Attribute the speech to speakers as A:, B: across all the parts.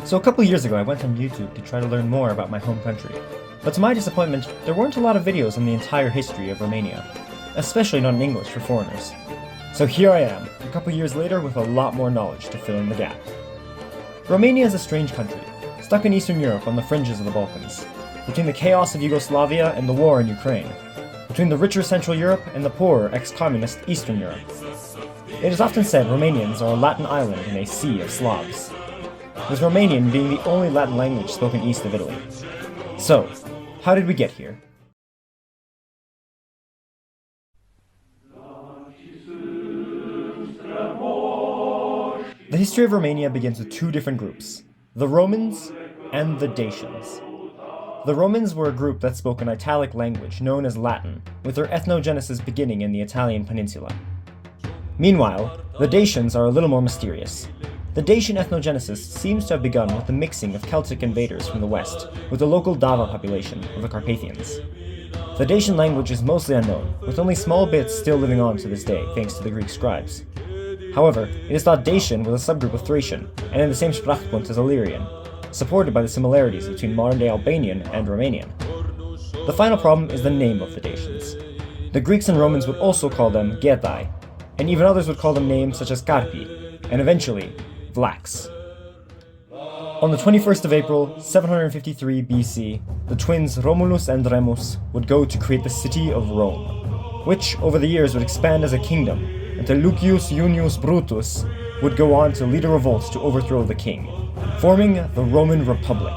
A: So a couple years ago I went on YouTube to try to learn more about my home country, but to my disappointment, there weren't a lot of videos on the entire history of Romania, especially not in English for foreigners. So here I am, a couple years later with a lot more knowledge to fill in the gap. Romania is a strange country, stuck in Eastern Europe on the fringes of the Balkans, between the chaos of Yugoslavia and the war in Ukraine, between the richer Central Europe and the poorer ex-communist Eastern Europe. It is often said Romanians are a Latin island in a sea of Slavs, with Romanian being the only Latin language spoken east of Italy. So, how did we get here? The history of Romania begins with two different groups, the Romans and the Dacians. The Romans were a group that spoke an Italic language known as Latin, with their ethnogenesis beginning in the Italian peninsula. Meanwhile, the Dacians are a little more mysterious. The Dacian ethnogenesis seems to have begun with the mixing of Celtic invaders from the west with the local Dava population of the Carpathians. The Dacian language is mostly unknown, with only small bits still living on to this day thanks to the Greek scribes. However, it is thought Dacian was a subgroup of Thracian, and in the same Sprachbund as Illyrian, supported by the similarities between modern-day Albanian and Romanian. The final problem is the name of the Dacians. The Greeks and Romans would also call them Getai, and even others would call them names such as Carpi, and eventually, Vlachs. On the 21st of April, 753 BC, the twins Romulus and Remus would go to create the city of Rome, which over the years would expand as a kingdom, until Lucius Junius Brutus would go on to lead a revolt to overthrow the king, forming the Roman Republic,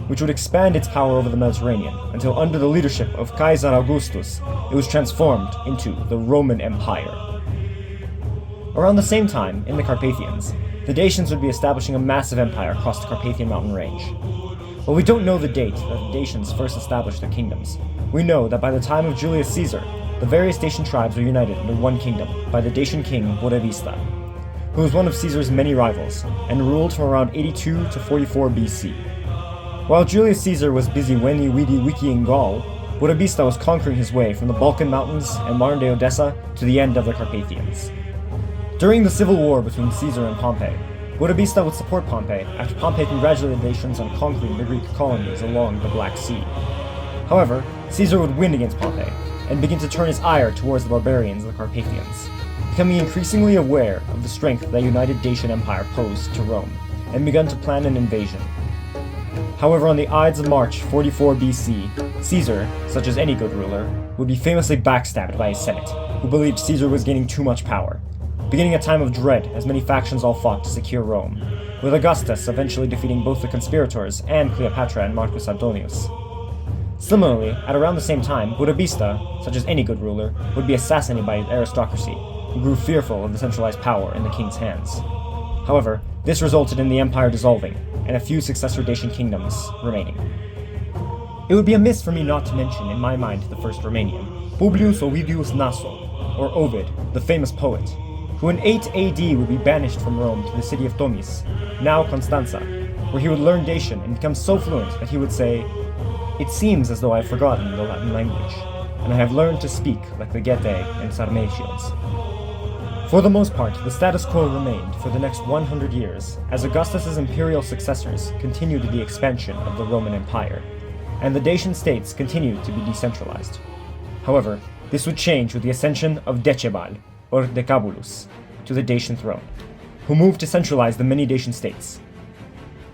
A: which would expand its power over the Mediterranean until under the leadership of Caesar Augustus, it was transformed into the Roman Empire. Around the same time, in the Carpathians, the Dacians would be establishing a massive empire across the Carpathian mountain range. While we don't know the date that the Dacians first established their kingdoms, we know that by the time of Julius Caesar, the various Dacian tribes were united under one kingdom by the Dacian king Burebista, who was one of Caesar's many rivals, and ruled from around 82 to 44 BC. While Julius Caesar was busy Weni Widi Wikiing Gaul, Burebista was conquering his way from the Balkan Mountains and modern-day Odessa to the end of the Carpathians. During the civil war between Caesar and Pompey, Burebista would support Pompey after Pompey congratulated the Dacians on conquering the Greek colonies along the Black Sea. However, Caesar would win against Pompey, and begin to turn his ire towards the barbarians of the Carpathians, becoming increasingly aware of the strength that united Dacian Empire posed to Rome, and begun to plan an invasion. However, on the Ides of March 44 BC, Caesar, such as any good ruler, would be famously backstabbed by his Senate, who believed Caesar was gaining too much power, beginning a time of dread as many factions all fought to secure Rome, with Augustus eventually defeating both the conspirators and Cleopatra and Marcus Antonius. Similarly, at around the same time, Burebista, such as any good ruler, would be assassinated by his aristocracy, who grew fearful of the centralized power in the king's hands. However, this resulted in the empire dissolving, and a few successor Dacian kingdoms remaining. It would be amiss for me not to mention, in my mind, the first Romanian, Publius Ovidius Naso, or Ovid, the famous poet, who in 8 AD would be banished from Rome to the city of Tomis, now Constanza, where he would learn Dacian and become so fluent that he would say, "It seems as though I have forgotten the Latin language, and I have learned to speak like the Getae and Sarmatians." For the most part, the status quo remained for the next 100 years, as Augustus's imperial successors continued the expansion of the Roman Empire, and the Dacian states continued to be decentralized. However, this would change with the ascension of Decebal, or Decabulus, to the Dacian throne, who moved to centralize the many Dacian states.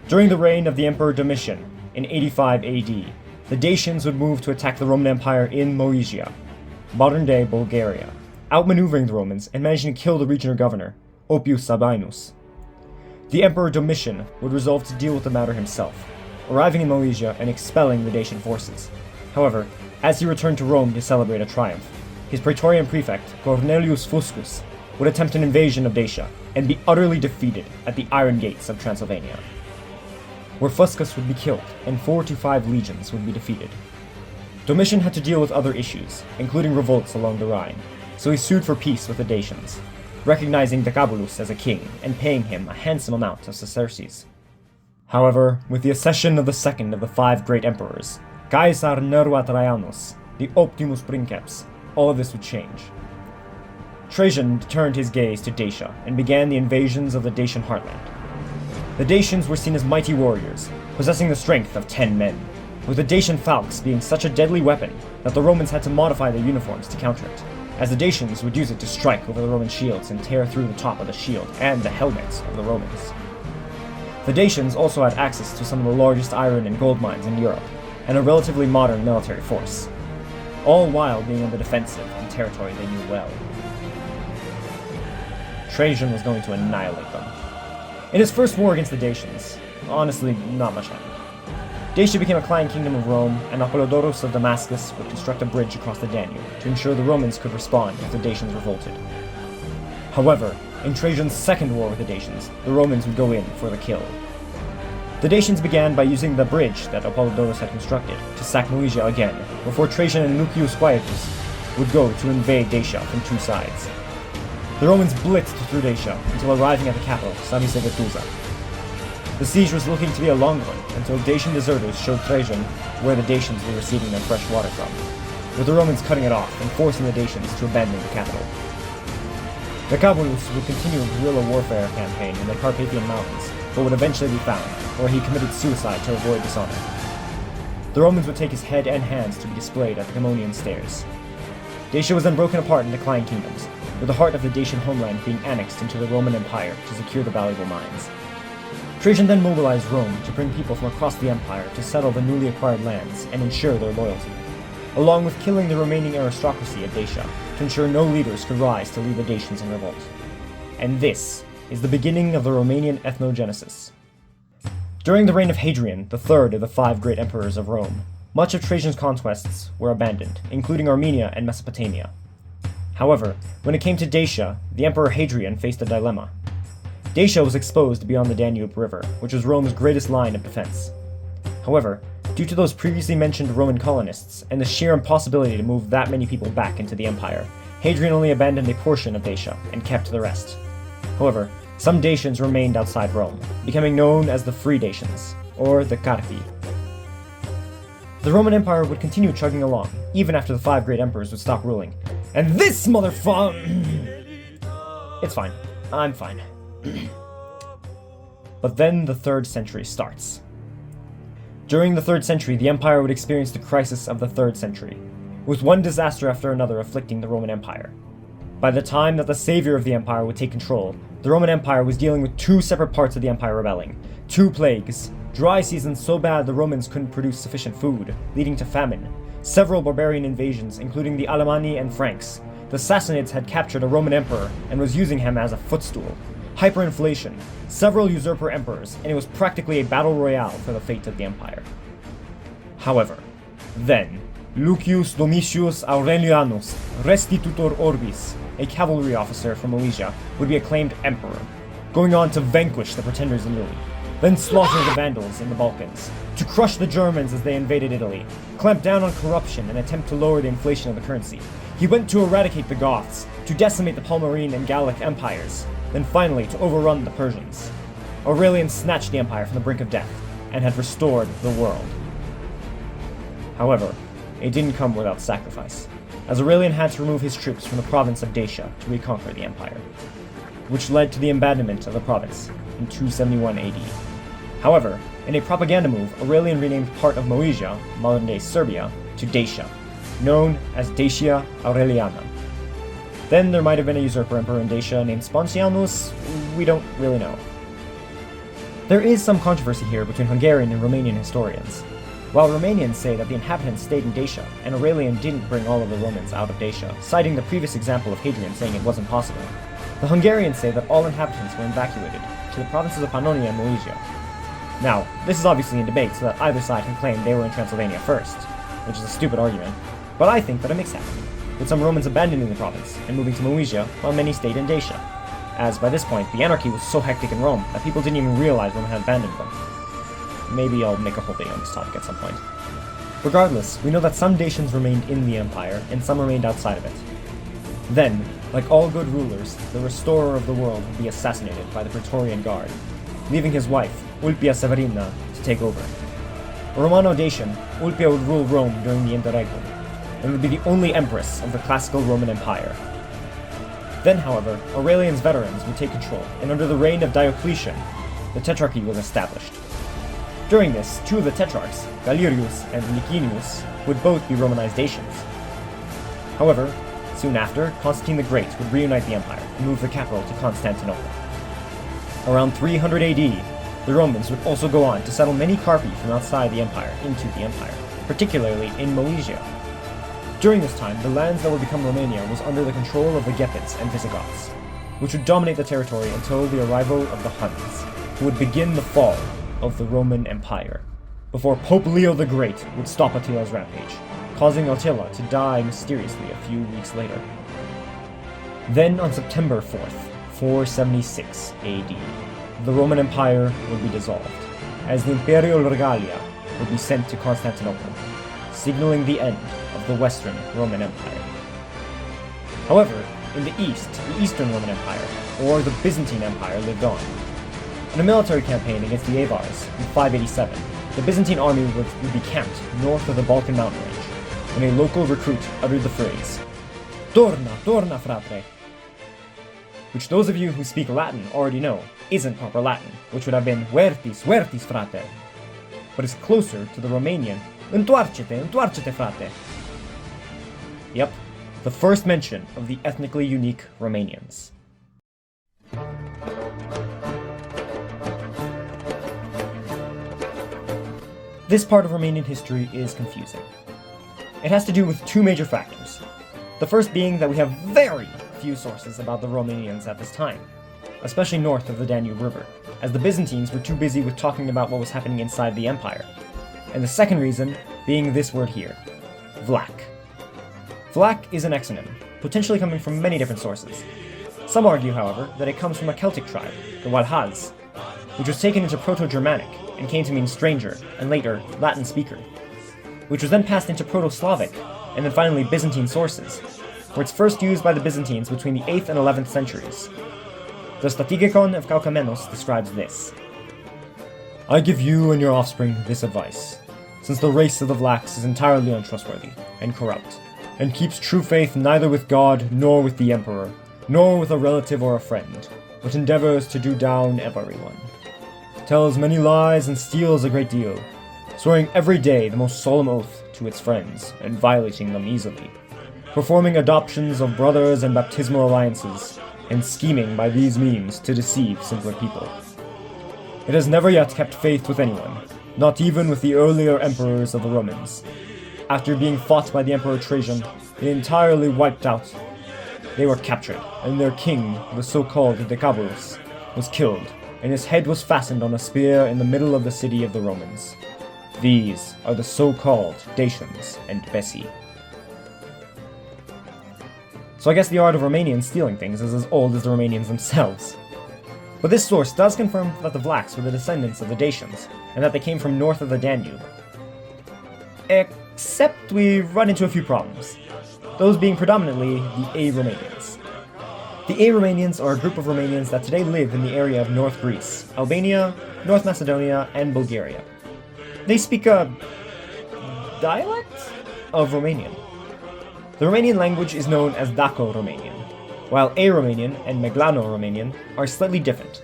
A: During the reign of the Emperor Domitian, in 85 AD, the Dacians would move to attack the Roman Empire in Moesia, modern-day Bulgaria, outmaneuvering the Romans and managing to kill the regional governor, Oppius Sabinus. The Emperor Domitian would resolve to deal with the matter himself, arriving in Moesia and expelling the Dacian forces. However, as he returned to Rome to celebrate a triumph, his Praetorian prefect, Cornelius Fuscus, would attempt an invasion of Dacia and be utterly defeated at the Iron Gates of Transylvania, where Fuscus would be killed and 4 to 5 legions would be defeated. Domitian had to deal with other issues, including revolts along the Rhine, so he sued for peace with the Dacians, recognizing Decabulus as a king and paying him a handsome amount of sesterces. However, with the accession of the second of the 5 great emperors, Caesar Nerva Trajanus, the Optimus Princeps, all of this would change. Trajan turned his gaze to Dacia and began the invasions of the Dacian heartland. The Dacians were seen as mighty warriors, possessing the strength of 10 men, with the Dacian falx being such a deadly weapon that the Romans had to modify their uniforms to counter it, as the Dacians would use it to strike over the Roman shields and tear through the top of the shield and the helmets of the Romans. The Dacians also had access to some of the largest iron and gold mines in Europe, and a relatively modern military force, all while being on the defensive in territory they knew well. Trajan was going to annihilate them. In his first war against the Dacians, honestly, not much happened. Dacia became a client kingdom of Rome, and Apollodorus of Damascus would construct a bridge across the Danube to ensure the Romans could respond if the Dacians revolted. However, in Trajan's second war with the Dacians, the Romans would go in for the kill. The Dacians began by using the bridge that Apollodorus had constructed to sack Moesia again, before Trajan and Lucius Quietus would go to invade Dacia from two sides. The Romans blitzed through Dacia until arriving at the capital, Samisegetusa. The siege was looking to be a long one until Dacian deserters showed Trajan where the Dacians were receiving their fresh water from, with the Romans cutting it off and forcing the Dacians to abandon the capital. Decabulus would continue a guerrilla warfare campaign in the Carpathian Mountains, but would eventually be found, where he committed suicide to avoid dishonor. The Romans would take his head and hands to be displayed at the Gemonian stairs. Dacia was then broken apart into client kingdoms, with the heart of the Dacian homeland being annexed into the Roman Empire to secure the valuable mines. Trajan then mobilized Rome to bring people from across the empire to settle the newly acquired lands and ensure their loyalty, along with killing the remaining aristocracy of Dacia to ensure no leaders could rise to lead the Dacians in revolt. And this is the beginning of the Romanian ethnogenesis. During the reign of Hadrian, the third of the 5 great emperors of Rome, much of Trajan's conquests were abandoned, including Armenia and Mesopotamia. However, when it came to Dacia, the Emperor Hadrian faced a dilemma. Dacia was exposed beyond the Danube River, which was Rome's greatest line of defense. However, due to those previously mentioned Roman colonists and the sheer impossibility to move that many people back into the empire, Hadrian only abandoned a portion of Dacia and kept the rest. However, some Dacians remained outside Rome, becoming known as the Free Dacians, or the Carpi. The Roman Empire would continue chugging along, even after the 5 great emperors would stop ruling. And this motherfucker... It's fine. I'm fine. But then the 3rd century starts. During the 3rd century, the empire would experience the crisis of the 3rd century, with one disaster after another afflicting the Roman Empire. By the time that the savior of the empire would take control, the Roman Empire was dealing with 2 separate parts of the empire rebelling, 2 plagues, dry seasons so bad the Romans couldn't produce sufficient food, leading to famine, several barbarian invasions including the Alemanni and Franks. The Sassanids had captured a Roman emperor and was using him as a footstool, hyperinflation, several usurper emperors, and it was practically a battle royale for the fate of the empire. However, then, Lucius Domitius Aurelianus Restitutor Orbis, a cavalry officer from Moesia, would be acclaimed emperor, going on to vanquish the pretenders in Italy, then slaughter the Vandals in the Balkans, to crush the Germans as they invaded Italy, clamp down on corruption and attempt to lower the inflation of the currency. He went to eradicate the Goths, to decimate the Palmyrene and Gallic empires, then finally to overrun the Persians. Aurelian snatched the empire from the brink of death, and had restored the world. However, it didn't come without sacrifice, as Aurelian had to remove his troops from the province of Dacia to reconquer the empire, which led to the abandonment of the province in 271 AD. However, in a propaganda move, Aurelian renamed part of Moesia, modern-day Serbia, to Dacia, known as Dacia Aureliana. Then there might have been a usurper emperor in Dacia named Spontianus, we don't really know. There is some controversy here between Hungarian and Romanian historians. While Romanians say that the inhabitants stayed in Dacia, and Aurelian didn't bring all of the Romans out of Dacia, citing the previous example of Hadrian saying it wasn't possible, the Hungarians say that all inhabitants were evacuated to the provinces of Pannonia and Moesia. Now, this is obviously in debate so that either side can claim they were in Transylvania first, which is a stupid argument, but I think that a mix happened, with some Romans abandoning the province and moving to Moesia while many stayed in Dacia, as by this point the anarchy was so hectic in Rome that people didn't even realize Rome had abandoned them. Maybe I'll make a whole video on this topic at some point. Regardless, we know that some Dacians remained in the empire and some remained outside of it. Then, like all good rulers, the restorer of the world would be assassinated by the Praetorian Guard, leaving his wife, Ulpia Severina, to take over. A Romano-Dacian, Ulpia would rule Rome during the Interregnum, and would be the only empress of the classical Roman Empire. Then, however, Aurelian's veterans would take control, and under the reign of Diocletian, the Tetrarchy was established. During this, two of the Tetrarchs, Galerius and Licinius, would both be Romanized Dacians. However, soon after, Constantine the Great would reunite the empire and move the capital to Constantinople. Around 300 AD, the Romans would also go on to settle many Carpi from outside the empire into the empire, particularly in Moesia. During this time, the lands that would become Romania was under the control of the Gepids and Visigoths, which would dominate the territory until the arrival of the Huns, who would begin the fall of the Roman Empire, before Pope Leo the Great would stop Attila's rampage, causing Attila to die mysteriously a few weeks later. Then on September 4th, 476 AD, the Roman Empire would be dissolved, as the Imperial Regalia would be sent to Constantinople, signaling the end of the Western Roman Empire. However, in the east, the Eastern Roman Empire, or the Byzantine Empire, lived on. In a military campaign against the Avars in 587, the Byzantine army would be camped north of the Balkan mountain range, when a local recruit uttered the phrase, "Torna, torna, frate," which those of you who speak Latin already know isn't proper Latin, which would have been "Vertis, vertis, frate," but is closer to the Romanian "Întoarce-te, întoarce-te, frate." Yep, the first mention of the ethnically unique Romanians. This part of Romanian history is confusing. It has to do with two major factors. The first being that we have very few sources about the Romanians at this time, especially north of the Danube River, as the Byzantines were too busy with talking about what was happening inside the empire. And the second reason being this word here, Vlach. Vlach is an exonym, potentially coming from many different sources. Some argue, however, that it comes from a Celtic tribe, the Walhaz, which was taken into Proto-Germanic and came to mean stranger, and later, Latin speaker, which was then passed into Proto-Slavic, and then finally Byzantine sources, where it's first used by the Byzantines between the 8th and 11th centuries. The Strategikon of Kalkamenos describes this. "I give you and your offspring this advice, since the race of the Vlachs is entirely untrustworthy and corrupt, and keeps true faith neither with God nor with the emperor, nor with a relative or a friend, but endeavors to do down everyone. Tells many lies and steals a great deal, swearing every day the most solemn oath to its friends, and violating them easily, performing adoptions of brothers and baptismal alliances, and scheming by these means to deceive simpler people. It has never yet kept faith with anyone, not even with the earlier emperors of the Romans. After being fought by the Emperor Trajan, they entirely wiped out. They were captured, and their king, the so-called Decabulus, was killed, and his head was fastened on a spear in the middle of the city of the Romans. These are the so-called Dacians and Bessi." So I guess the art of Romanians stealing things is as old as the Romanians themselves. But this source does confirm that the Vlachs were the descendants of the Dacians, and that they came from north of the Danube. Except we run into a few problems, those being predominantly the A-Romanians. The A-Romanians are a group of Romanians that today live in the area of North Greece, Albania, North Macedonia, and Bulgaria. They speak a dialect of Romanian. The Romanian language is known as Daco-Romanian, while A-Romanian and Meglano-Romanian are slightly different,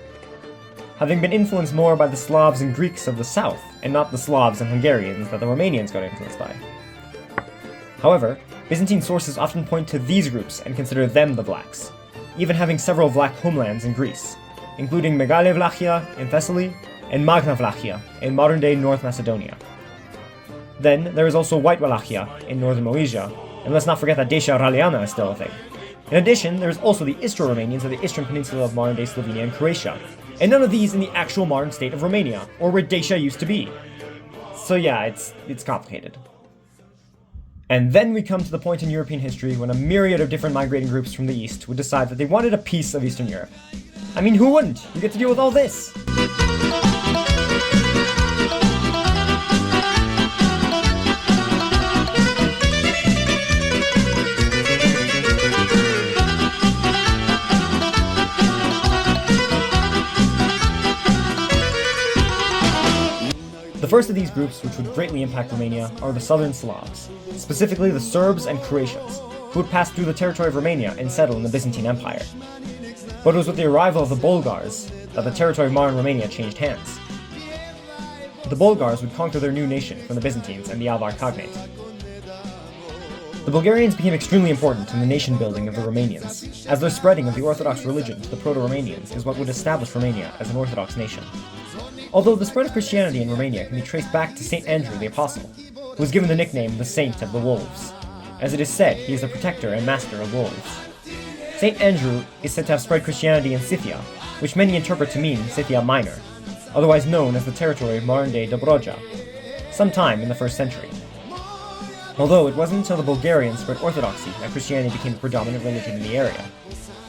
A: having been influenced more by the Slavs and Greeks of the south, and not the Slavs and Hungarians that the Romanians got influenced by. However, Byzantine sources often point to these groups and consider them the Vlachs, even having several Vlach homelands in Greece, including Megale Vlachia in Thessaly and Magna Vlachia in modern-day North Macedonia. Then there is also White Wallachia in northern Moesia, and let's not forget that Dacia Raliana is still a thing. In addition, there is also the Istro-Romanians of the Eastern Peninsula of modern-day Slovenia and Croatia, and none of these in the actual modern state of Romania, or where Dacia used to be. So yeah, it's complicated. And then we come to the point in European history when a myriad of different migrating groups from the east would decide that they wanted a piece of Eastern Europe. I mean, who wouldn't? You get to deal with all this! The first of these groups, which would greatly impact Romania, are the Southern Slavs, specifically the Serbs and Croatians, who would pass through the territory of Romania and settle in the Byzantine Empire. But it was with the arrival of the Bulgars that the territory of modern Romania changed hands. The Bulgars would conquer their new nation from the Byzantines and the Avar Cognate. The Bulgarians became extremely important in the nation building of the Romanians, as their spreading of the Orthodox religion to the Proto-Romanians is what would establish Romania as an Orthodox nation. Although the spread of Christianity in Romania can be traced back to St. Andrew the Apostle, who was given the nickname the Saint of the Wolves, as it is said he is the protector and master of wolves. St. Andrew is said to have spread Christianity in Scythia, which many interpret to mean Scythia Minor, otherwise known as the territory of modern-day Dobroja, sometime in the 1st century. Although it wasn't until the Bulgarians spread Orthodoxy that Christianity became the predominant religion in the area.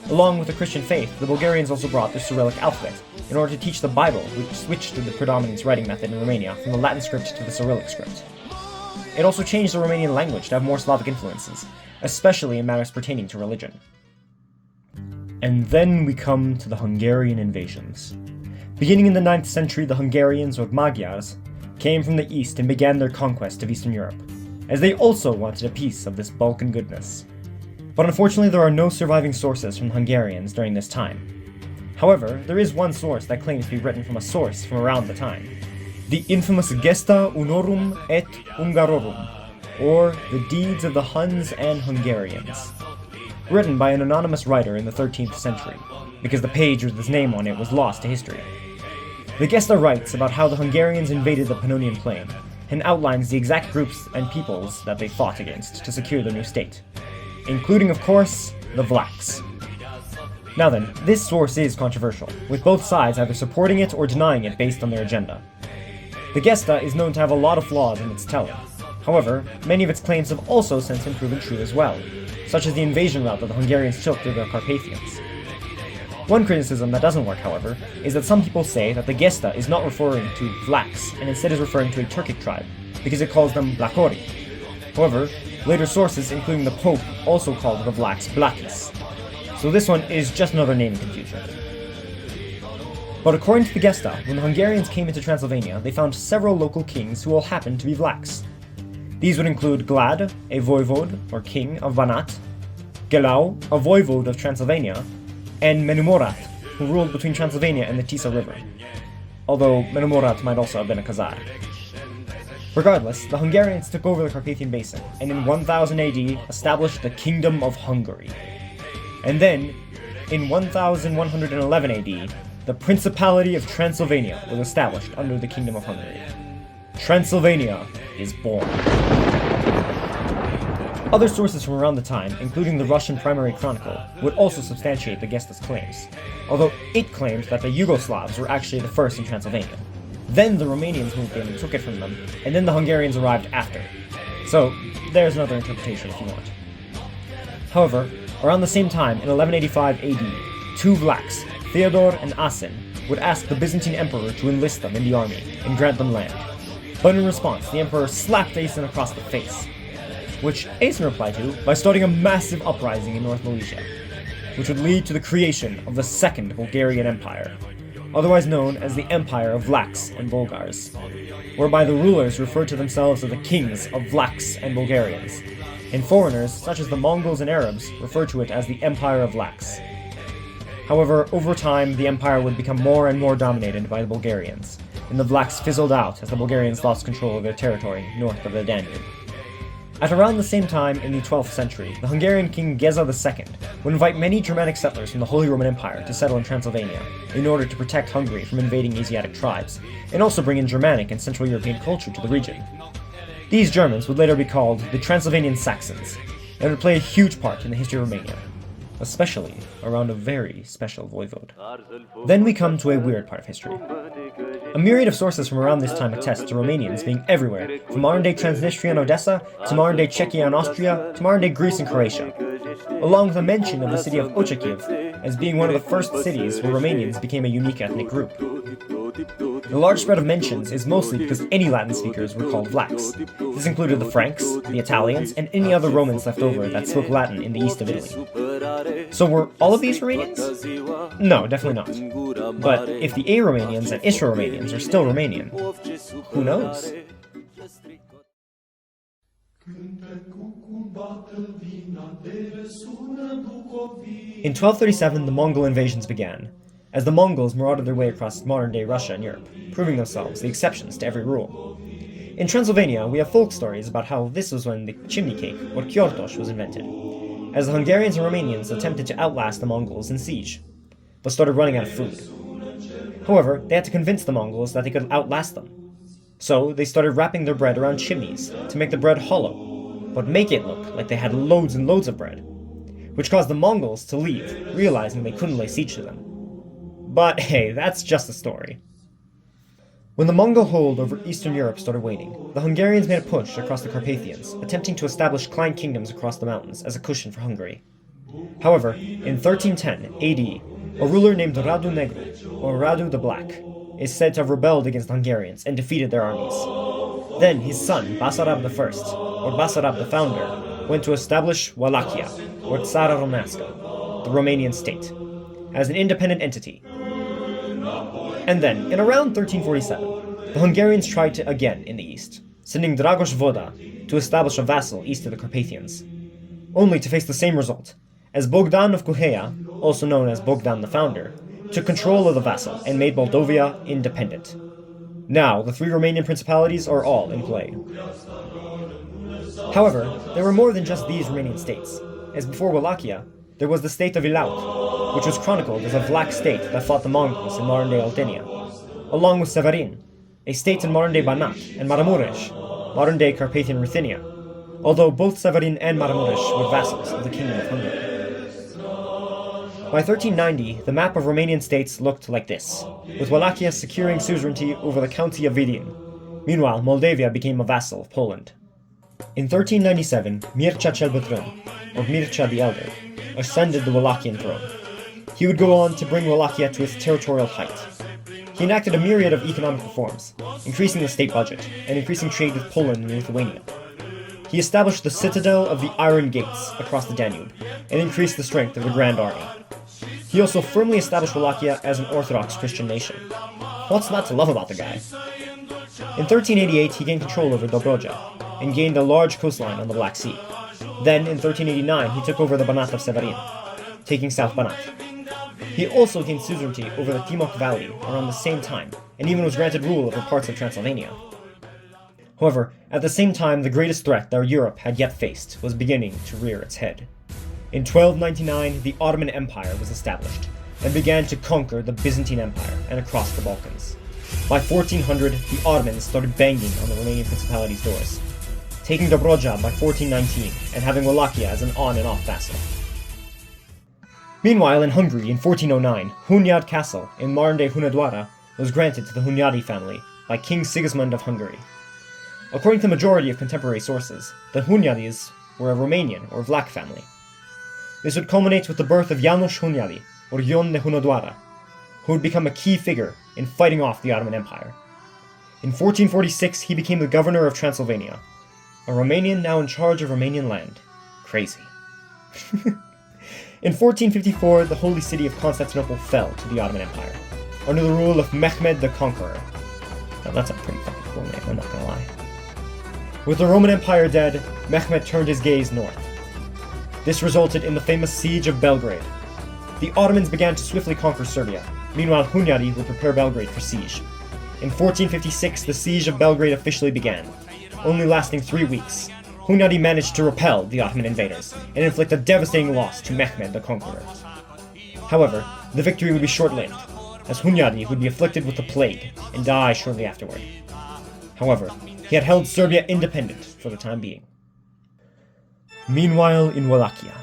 A: Along with the Christian faith, the Bulgarians also brought the Cyrillic alphabet in order to teach the Bible, which switched to the predominant writing method in Romania from the Latin script to the Cyrillic script. It also changed the Romanian language to have more Slavic influences, especially in matters pertaining to religion. And then we come to the Hungarian invasions. Beginning in the 9th century, the Hungarians, or Magyars, came from the east and began their conquest of Eastern Europe, as they also wanted a piece of this Balkan goodness. But unfortunately there are no surviving sources from the Hungarians during this time. However, there is one source that claims to be written from a source from around the time. The infamous Gesta Unorum et Hungarorum, or The Deeds of the Huns and Hungarians, written by an anonymous writer in the 13th century, because the page with his name on it was lost to history. The Gesta writes about how the Hungarians invaded the Pannonian Plain, and outlines the exact groups and peoples that they fought against to secure their new state, including, of course, the Vlachs. Now then, this source is controversial, with both sides either supporting it or denying it based on their agenda. The Gesta is known to have a lot of flaws in its telling. However, many of its claims have also since been proven true as well, such as the invasion route that the Hungarians took through the Carpathians. One criticism that doesn't work, however, is that some people say that the Gesta is not referring to Vlachs, and instead is referring to a Turkic tribe, because it calls them Blacori. However, later sources, including the Pope, also called the Vlachs Blakis. So this one is just another naming confusion. But according to the Gesta, when the Hungarians came into Transylvania, they found several local kings who all happened to be Vlachs. These would include Glad, a voivode, or king, of Banat, Gelau, a voivode of Transylvania, and Menumorat, who ruled between Transylvania and the Tisa River, although Menumorat might also have been a Khazar. Regardless, the Hungarians took over the Carpathian Basin, and in 1000 AD established the Kingdom of Hungary. And then, in 1111 AD, the Principality of Transylvania was established under the Kingdom of Hungary. Transylvania is born. Other sources from around the time, including the Russian Primary Chronicle, would also substantiate the Gesta's claims, although it claimed that the Yugoslavs were actually the first in Transylvania. Then the Romanians moved in and took it from them, and then the Hungarians arrived after. So, there's another interpretation if you want. However, around the same time, in 1185 AD, two Vlachs, Theodore and Asen, would ask the Byzantine Emperor to enlist them in the army and grant them land. But in response, the Emperor slapped Asen across the face, which Asen replied to by starting a massive uprising in North Moesia, which would lead to the creation of the Second Bulgarian Empire, otherwise known as the Empire of Vlachs and Bulgars, whereby the rulers referred to themselves as the kings of Vlachs and Bulgarians, and foreigners, such as the Mongols and Arabs, referred to it as the Empire of Vlachs. However, over time, the empire would become more and more dominated by the Bulgarians, and the Vlachs fizzled out as the Bulgarians lost control of their territory north of the Danube. At around the same time, in the 12th century, the Hungarian king Geza II would invite many Germanic settlers from the Holy Roman Empire to settle in Transylvania in order to protect Hungary from invading Asiatic tribes, and also bring in Germanic and Central European culture to the region. These Germans would later be called the Transylvanian Saxons, and would play a huge part in the history of Romania, especially around a very special voivode. Then we come to a weird part of history. A myriad of sources from around this time attest to Romanians being everywhere, from modern-day Transnistria and Odessa, to modern-day Czechia and Austria, to modern-day Greece and Croatia, along with a mention of the city of Ochakiv as being one of the first cities where Romanians became a unique ethnic group. The large spread of mentions is mostly because any Latin speakers were called Vlachs. This included the Franks, the Italians, and any other Romans left over that spoke Latin in the east of Italy. So were all of these Romanians? No, definitely not. But if the A-Romanians and Istra-Romanians are still Romanian, who knows? Cântecul cu bată vina In 1237, the Mongol invasions began, as the Mongols marauded their way across modern-day Russia and Europe, proving themselves the exceptions to every rule. In Transylvania, we have folk stories about how this was when the chimney cake, or kyortos, was invented, as the Hungarians and Romanians attempted to outlast the Mongols in siege, but started running out of food. However, they had to convince the Mongols that they could outlast them. So they started wrapping their bread around chimneys to make the bread hollow, but make it look like they had loads and loads of bread, which caused the Mongols to leave, realizing they couldn't lay siege to them. But hey, that's just a story. When the Mongol hold over Eastern Europe started waning, the Hungarians made a push across the Carpathians, attempting to establish client kingdoms across the mountains as a cushion for Hungary. However, in 1310 AD, a ruler named Radu Negru, or Radu the Black, is said to have rebelled against the Hungarians and defeated their armies. Then his son, Basarab I, or Basarab the Founder, went to establish Wallachia, or Tsara Romanska, the Romanian state, as an independent entity. And then, in around 1347, the Hungarians tried to again in the east, sending Dragos Voda to establish a vassal east of the Carpathians, only to face the same result, as Bogdan of Cuhea, also known as Bogdan the Founder, took control of the vassal and made Moldova independent. Now, the three Romanian principalities are all in play. However, there were more than just these Romanian states, as before Wallachia, there was the state of Ilaut, which was chronicled as a black state that fought the Mongols in modern-day Oltenia, along with Severin, a state in modern-day Banat, and Maramuresh, modern-day Carpathian Ruthenia, although both Severin and Maramuresh were vassals of the Kingdom of Hungary. By 1390, the map of Romanian states looked like this, with Wallachia securing suzerainty over the county of Vidin. Meanwhile, Moldavia became a vassal of Poland. In 1397, Mircea cel Bătrân, or Mircea the Elder, ascended the Wallachian throne. He would go on to bring Wallachia to its territorial height. He enacted a myriad of economic reforms, increasing the state budget and increasing trade with Poland and Lithuania. He established the citadel of the Iron Gates across the Danube and increased the strength of the Grand Army. He also firmly established Wallachia as an orthodox Christian nation. What's not to love about the guy? In 1388, he gained control over Dobroja and gained a large coastline on the Black Sea. Then, in 1389, he took over the Banat of Severin, taking South Banat. He also gained suzerainty over the Timok Valley around the same time, and even was granted rule over parts of Transylvania. However, at the same time, the greatest threat that Europe had yet faced was beginning to rear its head. In 1299, the Ottoman Empire was established, and began to conquer the Byzantine Empire and across the Balkans. By 1400, the Ottomans started banging on the Romanian Principalities' doors, taking Dobroja by 1419 and having Wallachia as an on and off vassal. Meanwhile, in Hungary in 1409, Hunyad Castle in modern-day Hunedoara was granted to the Hunyadi family by King Sigismund of Hungary. According to the majority of contemporary sources, the Hunyadis were a Romanian or Vlach family. This would culminate with the birth of János Hunyadi, or Ion de Hunedoara, who would become a key figure in fighting off the Ottoman Empire. In 1446, he became the governor of Transylvania, a Romanian now in charge of Romanian land. Crazy. In 1454, the holy city of Constantinople fell to the Ottoman Empire, under the rule of Mehmed the Conqueror. Now that's a pretty fucking cool name, I'm not gonna lie. With the Roman Empire dead, Mehmed turned his gaze north. This resulted in the famous Siege of Belgrade. The Ottomans began to swiftly conquer Serbia. Meanwhile, Hunyadi would prepare Belgrade for siege. In 1456, the Siege of Belgrade officially began, only lasting 3 weeks. Hunyadi managed to repel the Ottoman invaders and inflict a devastating loss to Mehmed the Conqueror. However, the victory would be short-lived, as Hunyadi would be afflicted with the plague and die shortly afterward. However, he had held Serbia independent for the time being. Meanwhile, in Wallachia,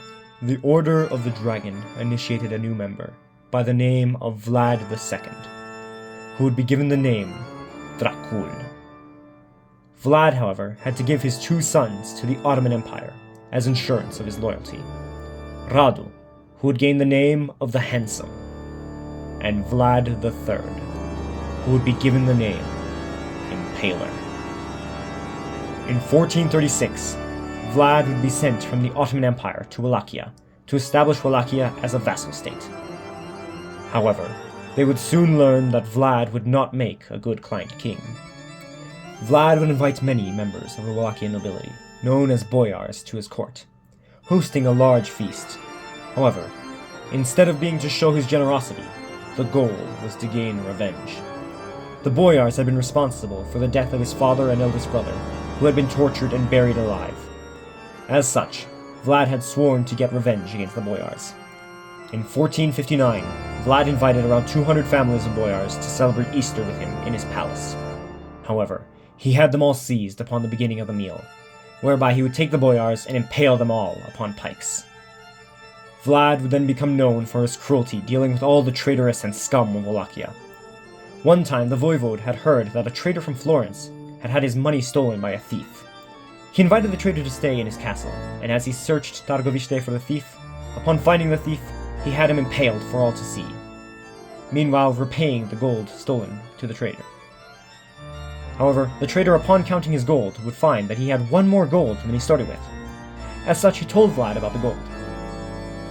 A: the Order of the Dragon initiated a new member by the name of Vlad II, who would be given the name Dracul. Vlad, however, had to give his 2 sons to the Ottoman Empire as insurance of his loyalty. Radu, who would gain the name of the Handsome, and Vlad III, who would be given the name Impaler. In 1436, Vlad would be sent from the Ottoman Empire to Wallachia to establish Wallachia as a vassal state. However, they would soon learn that Vlad would not make a good client king. Vlad would invite many members of the Wallachian nobility, known as boyars, to his court, hosting a large feast. However, instead of being to show his generosity, the goal was to gain revenge. The boyars had been responsible for the death of his father and eldest brother, who had been tortured and buried alive. As such, Vlad had sworn to get revenge against the boyars. In 1459, Vlad invited around 200 families of boyars to celebrate Easter with him in his palace. However, he had them all seized upon the beginning of the meal, whereby he would take the boyars and impale them all upon pikes. Vlad would then become known for his cruelty dealing with all the traitorous and scum of Wallachia. One time the voivode had heard that a traitor from Florence had had his money stolen by a thief. He invited the traitor to stay in his castle, and as he searched Târgoviște for the thief, upon finding the thief, he had him impaled for all to see, meanwhile repaying the gold stolen to the traitor. However, the traitor, upon counting his gold, would find that he had one more gold than he started with. As such, he told Vlad about the gold.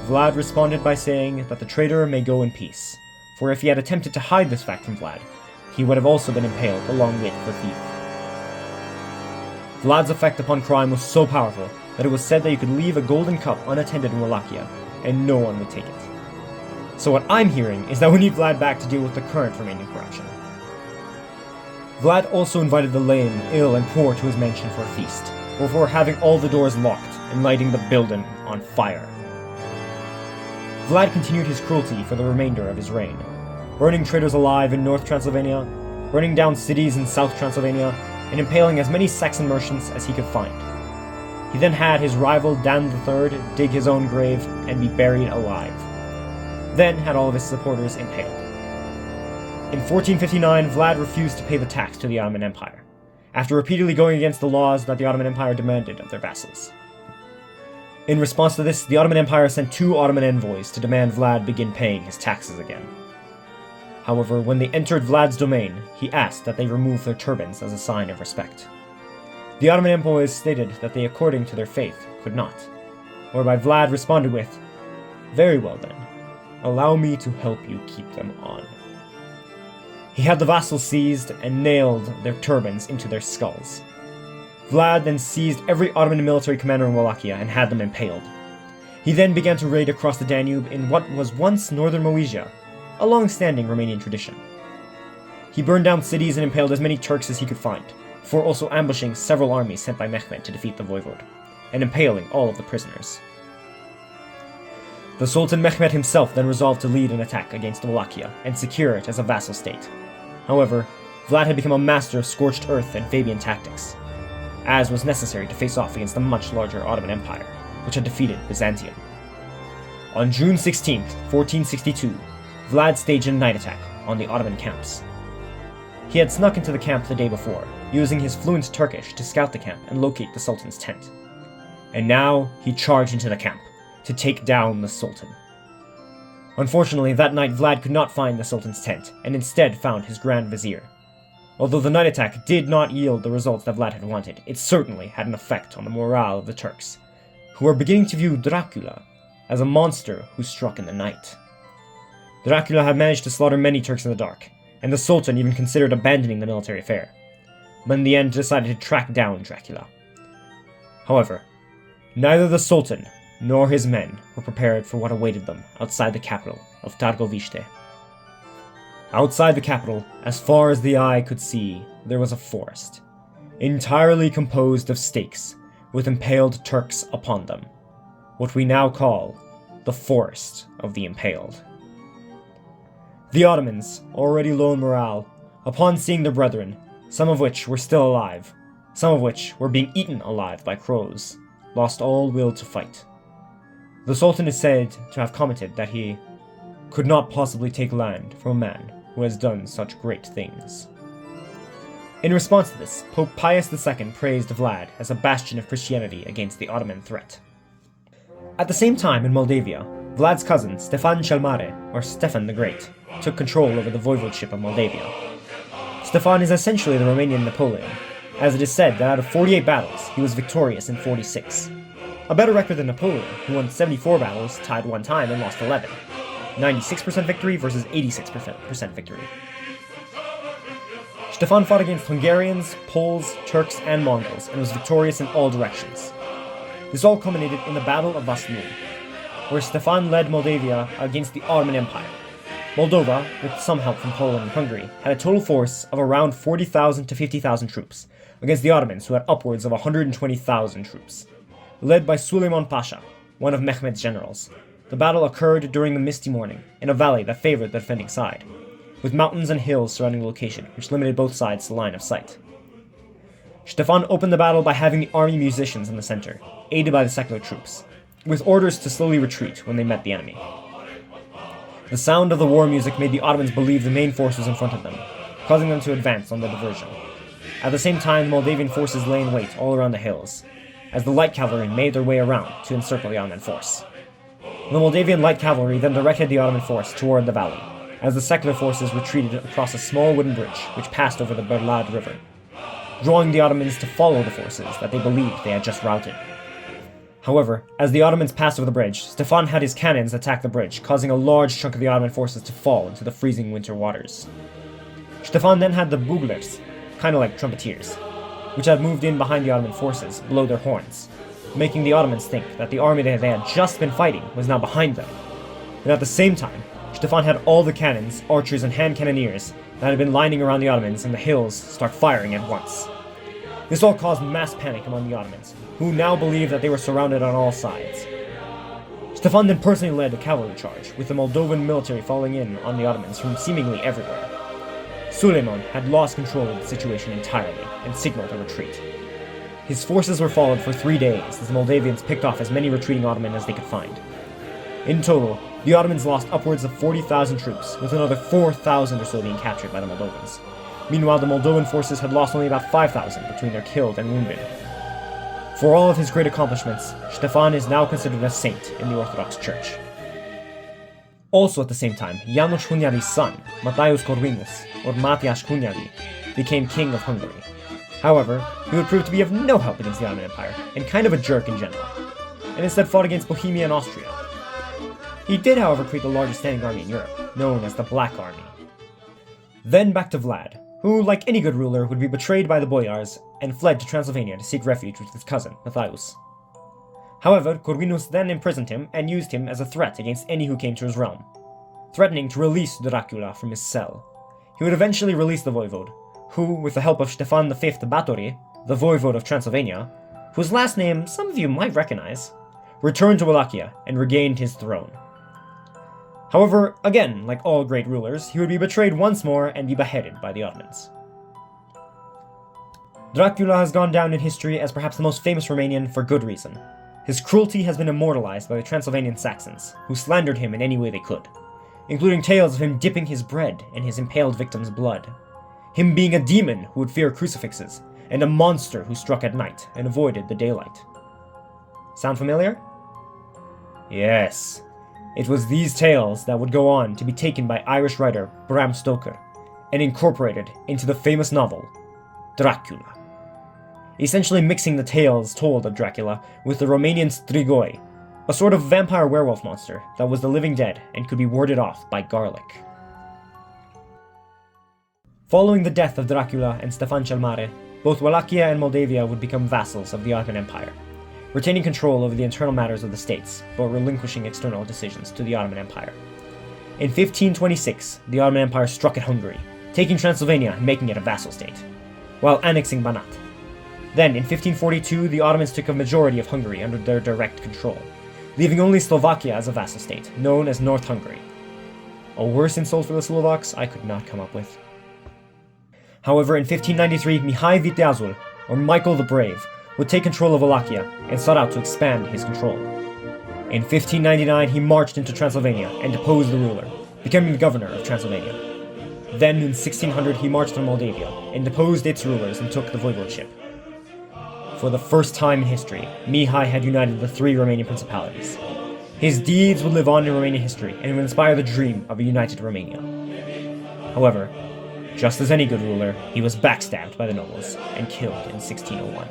A: Vlad responded by saying that the traitor may go in peace, for if he had attempted to hide this fact from Vlad, he would have also been impaled along with the thief. Vlad's effect upon crime was so powerful that it was said that you could leave a golden cup unattended in Wallachia, and no one would take it. So what I'm hearing is that we need Vlad back to deal with the current Romanian corruption. Vlad also invited the lame, ill, and poor to his mansion for a feast, before having all the doors locked and lighting the building on fire. Vlad continued his cruelty for the remainder of his reign, burning traitors alive in North Transylvania, burning down cities in South Transylvania, and impaling as many Saxon merchants as he could find. He then had his rival Dan III dig his own grave and be buried alive, then had all of his supporters impaled. In 1459, Vlad refused to pay the tax to the Ottoman Empire, after repeatedly going against the laws that the Ottoman Empire demanded of their vassals. In response to this, the Ottoman Empire sent 2 Ottoman envoys to demand Vlad begin paying his taxes again. However, when they entered Vlad's domain, he asked that they remove their turbans as a sign of respect. The Ottoman envoys stated that they, according to their faith, could not, whereby Vlad responded with, "Very well then, allow me to help you keep them on." He had the vassals seized and nailed their turbans into their skulls. Vlad then seized every Ottoman military commander in Wallachia and had them impaled. He then began to raid across the Danube in what was once northern Moesia, a long-standing Romanian tradition. He burned down cities and impaled as many Turks as he could find, before also ambushing several armies sent by Mehmed to defeat the voivode, and impaling all of the prisoners. The Sultan Mehmed himself then resolved to lead an attack against Wallachia and secure it as a vassal state. However, Vlad had become a master of scorched earth and Fabian tactics, as was necessary to face off against the much larger Ottoman Empire, which had defeated Byzantium. On June 16, 1462, Vlad staged a night attack on the Ottoman camps. He had snuck into the camp the day before, using his fluent Turkish to scout the camp and locate the Sultan's tent. And now he charged into the camp to take down the Sultan. Unfortunately, that night Vlad could not find the Sultan's tent, and instead found his Grand Vizier. Although the night attack did not yield the results that Vlad had wanted, it certainly had an effect on the morale of the Turks, who were beginning to view Dracula as a monster who struck in the night. Dracula had managed to slaughter many Turks in the dark, and the Sultan even considered abandoning the military affair, but in the end decided to track down Dracula. However, neither the Sultan nor his men were prepared for what awaited them outside the capital of Târgoviște. Outside the capital, as far as the eye could see, there was a forest, entirely composed of stakes, with impaled Turks upon them, what we now call the Forest of the Impaled. The Ottomans, already low in morale, upon seeing their brethren, some of which were still alive, some of which were being eaten alive by crows, lost all will to fight. The Sultan is said to have commented that he could not possibly take land from a man who has done such great things. In response to this, Pope Pius II praised Vlad as a bastion of Christianity against the Ottoman threat. At the same time in Moldavia, Vlad's cousin Stefan cel Mare, or Stefan the Great, took control over the voivodeship of Moldavia. Stefan is essentially the Romanian Napoleon, as it is said that out of 48 battles, he was victorious in 46. A better record than Napoleon, who won 74 battles, tied 1 time, and lost 11. 96% victory versus 86% victory. Stefan fought against Hungarians, Poles, Turks, and Mongols, and was victorious in all directions. This all culminated in the Battle of Vaslui, where Stefan led Moldavia against the Ottoman Empire. Moldova, with some help from Poland and Hungary, had a total force of around 40,000 to 50,000 troops, against the Ottomans, who had upwards of 120,000 troops. Led by Suleiman Pasha, one of Mehmed's generals, the battle occurred during the misty morning, in a valley that favored the defending side, with mountains and hills surrounding the location, which limited both sides to line of sight. Stefan opened the battle by having the army musicians in the center, aided by the secular troops, with orders to slowly retreat when they met the enemy. The sound of the war music made the Ottomans believe the main force was in front of them, causing them to advance on the diversion. At the same time, the Moldavian forces lay in wait all around the hills, as the light cavalry made their way around to encircle the Ottoman force. The Moldavian light cavalry then directed the Ottoman force toward the valley, as the secular forces retreated across a small wooden bridge which passed over the Berlad River, drawing the Ottomans to follow the forces that they believed they had just routed. However, as the Ottomans passed over the bridge, Stefan had his cannons attack the bridge, causing a large chunk of the Ottoman forces to fall into the freezing winter waters. Stefan then had the buglers, kind of like trumpeters, which had moved in behind the Ottoman forces, blow their horns, making the Ottomans think that the army that they had just been fighting was now behind them. And at the same time, Stefan had all the cannons, archers, and hand cannoneers that had been lining around the Ottomans in the hills start firing at once. This all caused mass panic among the Ottomans, who now believed that they were surrounded on all sides. Stefan then personally led a cavalry charge, with the Moldovan military falling in on the Ottomans from seemingly everywhere. Suleiman had lost control of the situation entirely and signaled a retreat. His forces were followed for 3 days as the Moldavians picked off as many retreating Ottomen as they could find. In total, the Ottomans lost upwards of 40,000 troops, with another 4,000 or so being captured by the Moldovans. Meanwhile, the Moldovan forces had lost only about 5,000 between their killed and wounded. For all of his great accomplishments, Stefan is now considered a saint in the Orthodox Church. Also at the same time, János Hunyadi's son, Matthäus Corvinus, or Matthias Hunyadi, became king of Hungary. However, he would prove to be of no help against the Ottoman Empire, and kind of a jerk in general, and instead fought against Bohemia and Austria. He did, however, create the largest standing army in Europe, known as the Black Army. Then back to Vlad, who, like any good ruler, would be betrayed by the boyars and fled to Transylvania to seek refuge with his cousin, Matthäus. However, Corvinus then imprisoned him and used him as a threat against any who came to his realm, threatening to release Dracula from his cell. He would eventually release the voivode, who, with the help of Stefan V Batory, the voivode of Transylvania, whose last name some of you might recognize, returned to Wallachia and regained his throne. However, again, like all great rulers, he would be betrayed once more and be beheaded by the Ottomans. Dracula has gone down in history as perhaps the most famous Romanian for good reason. His cruelty has been immortalized by the Transylvanian Saxons, who slandered him in any way they could, including tales of him dipping his bread in his impaled victim's blood, him being a demon who would fear crucifixes, and a monster who struck at night and avoided the daylight. Sound familiar? Yes. It was these tales that would go on to be taken by Irish writer Bram Stoker and incorporated into the famous novel, Dracula. Essentially mixing the tales told of Dracula with the Romanian strigoi, a sort of vampire werewolf monster that was the living dead and could be warded off by garlic. Following the death of Dracula and Stefan cel Mare, both Wallachia and Moldavia would become vassals of the Ottoman Empire, retaining control over the internal matters of the states, but relinquishing external decisions to the Ottoman Empire. In 1526, the Ottoman Empire struck at Hungary, taking Transylvania and making it a vassal state, while annexing Banat. Then, in 1542, the Ottomans took a majority of Hungary under their direct control, leaving only Slovakia as a vassal state, known as North Hungary. A worse insult for the Slovaks I could not come up with. However, in 1593, Mihai Viteazul, or Michael the Brave, would take control of Wallachia and sought out to expand his control. In 1599, he marched into Transylvania and deposed the ruler, becoming the governor of Transylvania. Then, in 1600, he marched on Moldavia and deposed its rulers and took the voivodeship. For the first time in history, Mihai had united the 3 Romanian principalities. His deeds would live on in Romanian history and would inspire the dream of a united Romania. However, just as any good ruler, he was backstabbed by the nobles and killed in 1601.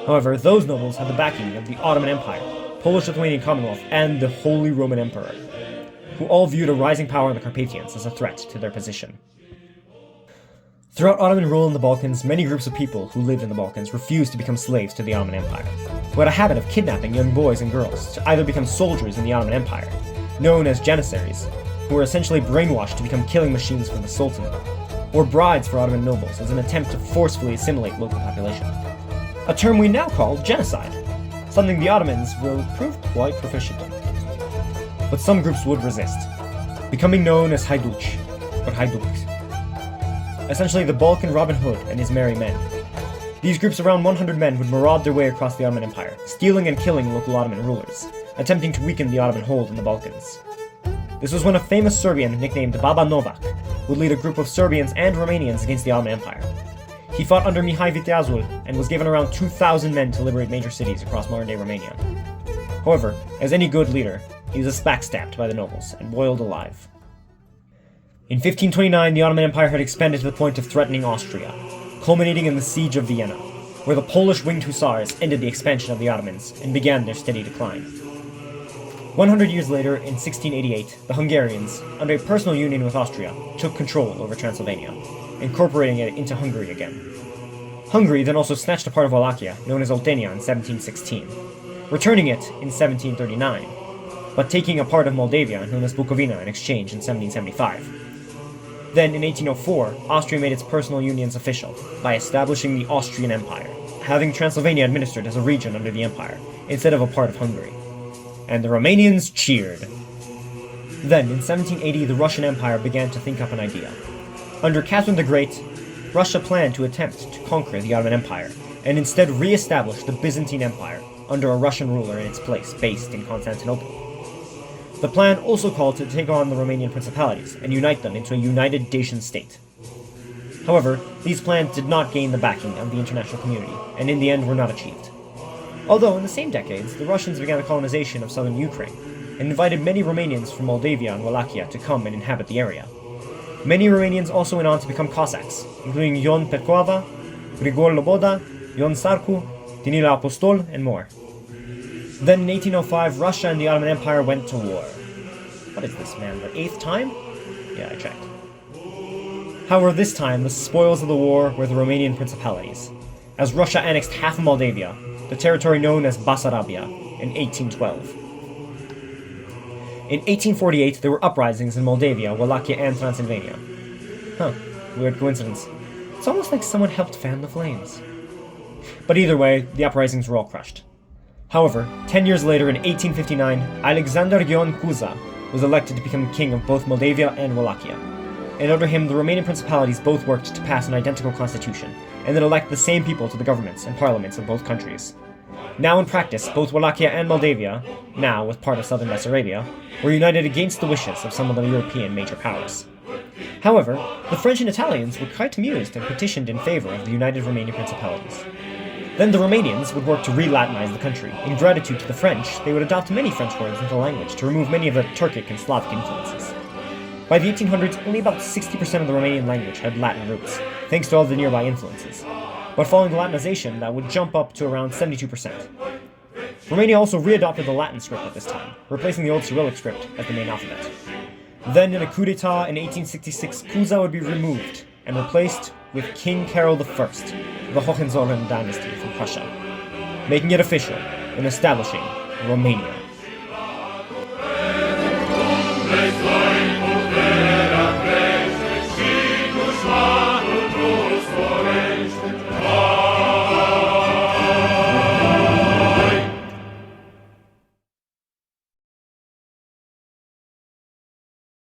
A: However, those nobles had the backing of the Ottoman Empire, Polish-Lithuanian Commonwealth, and the Holy Roman Emperor, who all viewed a rising power in the Carpathians as a threat to their position. Throughout Ottoman rule in the Balkans, many groups of people who lived in the Balkans refused to become slaves to the Ottoman Empire. who had a habit of kidnapping young boys and girls to either become soldiers in the Ottoman Empire, known as janissaries, who were essentially brainwashed to become killing machines for the Sultan, or brides for Ottoman nobles as an attempt to forcefully assimilate local population. A term we now call genocide, something the Ottomans will prove quite proficient in. But some groups would resist, becoming known as Haiduci, or Haiduks. Essentially the Balkan Robin Hood and his merry men. These groups, around 100 men, would maraud their way across the Ottoman Empire, stealing and killing local Ottoman rulers, attempting to weaken the Ottoman hold in the Balkans. This was when a famous Serbian nicknamed Baba Novak would lead a group of Serbians and Romanians against the Ottoman Empire. He fought under Mihai Viteazul and was given around 2,000 men to liberate major cities across modern-day Romania. However, as any good leader, he was backstabbed by the nobles and boiled alive. In 1529, the Ottoman Empire had expanded to the point of threatening Austria, culminating in the Siege of Vienna, where the Polish winged hussars ended the expansion of the Ottomans and began their steady decline. 100 years later, in 1688, the Hungarians, under a personal union with Austria, took control over Transylvania, incorporating it into Hungary again. Hungary then also snatched a part of Wallachia, known as Oltenia, in 1716, returning it in 1739, but taking a part of Moldavia, known as Bukovina, in exchange in 1775. Then, in 1804, Austria made its personal unions official by establishing the Austrian Empire, having Transylvania administered as a region under the empire, instead of a part of Hungary. And the Romanians cheered. Then, in 1780, the Russian Empire began to think up an idea. Under Catherine the Great, Russia planned to attempt to conquer the Ottoman Empire, and instead re-establish the Byzantine Empire under a Russian ruler in its place, based in Constantinople. The plan also called to take on the Romanian Principalities and unite them into a united Dacian state. However, these plans did not gain the backing of the international community, and in the end were not achieved. Although, in the same decades, the Russians began the colonization of southern Ukraine, and invited many Romanians from Moldavia and Wallachia to come and inhabit the area. Many Romanians also went on to become Cossacks, including Ion Petcoava, Grigor Loboda, Ion Sarcu, Danila Apostol, and more. Then in 1805, Russia and the Ottoman Empire went to war. What is this, man, the 8th time? Yeah, I checked. However, this time, the spoils of the war were the Romanian Principalities, as Russia annexed half of Moldavia, the territory known as Basarabia, in 1812. In 1848, there were uprisings in Moldavia, Wallachia, and Transylvania. Huh, weird coincidence. It's almost like someone helped fan the flames. But either way, the uprisings were all crushed. However, 10 years later, in 1859, Alexander Ion Cuza was elected to become king of both Moldavia and Wallachia. And under him, the Romanian principalities both worked to pass an identical constitution, and then elect the same people to the governments and parliaments of both countries. Now in practice, both Wallachia and Moldavia, now with part of southern Bessarabia, were united against the wishes of some of the European major powers. However, the French and Italians were quite amused and petitioned in favor of the united Romanian principalities. Then the Romanians would work to re-Latinize the country. In gratitude to the French, they would adopt many French words into the language to remove many of the Turkic and Slavic influences. By the 1800s, only about 60% of the Romanian language had Latin roots, thanks to all the nearby influences. But following the Latinization, that would jump up to around 72%. Romania also readopted the Latin script at this time, replacing the old Cyrillic script as the main alphabet. Then, in a coup d'etat in 1866, Cuza would be removed and replaced with King Carol I of the Hohenzollern dynasty from Prussia, making it official and establishing Romania.